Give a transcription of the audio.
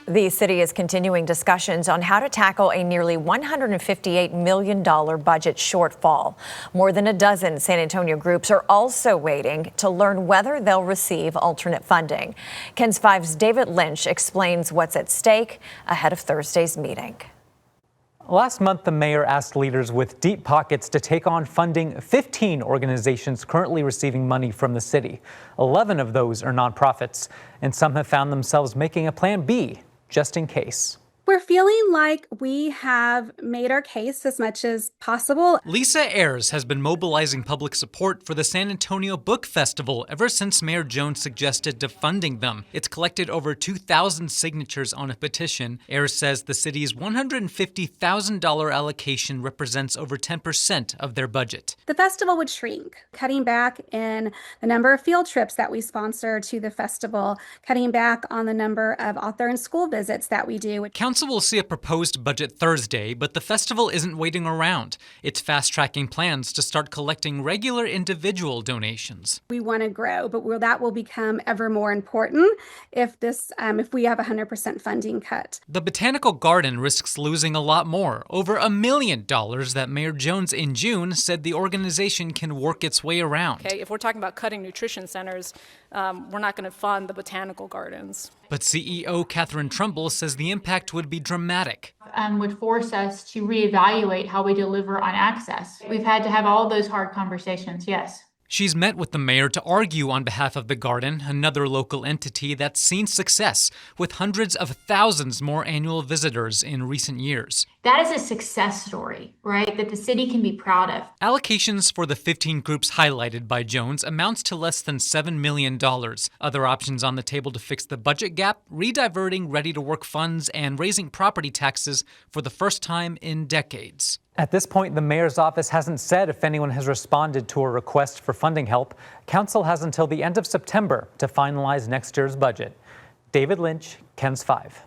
The city is continuing discussions on how to tackle a nearly $158 million budget shortfall. More than a dozen San Antonio groups are also waiting to learn whether they'll receive alternate funding. KENS 5's David Lynch explains what's at stake ahead of Thursday's meeting. Last month, the mayor asked leaders with deep pockets to take on funding 15 organizations currently receiving money from the city. 11 of those are nonprofits, and some have found themselves making a plan B just in case. We're feeling like we have made our case as much as possible. Lisa Ayers has been mobilizing public support for the San Antonio Book Festival ever since Mayor Jones suggested defunding them. It's collected over 2,000 signatures on a petition. Ayers says the city's $150,000 allocation represents over 10% of their budget. The festival would shrink, cutting back in the number of field trips that we sponsor to the festival, cutting back on the number of author and school visits that we do. Council will see a proposed budget Thursday, but the festival isn't waiting around. It's fast-tracking plans to start collecting regular individual donations. We want to grow, but that will become ever more important if we have 100% funding cut. The Botanical Garden risks losing a lot more, over $1 million that Mayor Jones in June said the organization can work its way around. Okay, if we're talking about cutting nutrition centers, we're not going to fund the botanical gardens. But CEO Catherine Trumbull says the impact would be dramatic. Would force us to reevaluate how we deliver on access. We've had to have all those hard conversations, yes. She's met with the mayor to argue on behalf of the garden, another local entity that's seen success with hundreds of thousands more annual visitors in recent years. That is a success story, right, that the city can be proud of. Allocations for the 15 groups highlighted by Jones amounts to less than $7 million. Other options on the table to fix the budget gap, rediverting ready-to-work funds and raising property taxes for the first time in decades. At this point, the mayor's office hasn't said if anyone has responded to a request for funding help. Council has until the end of September to finalize next year's budget. David Lynch, KENS 5.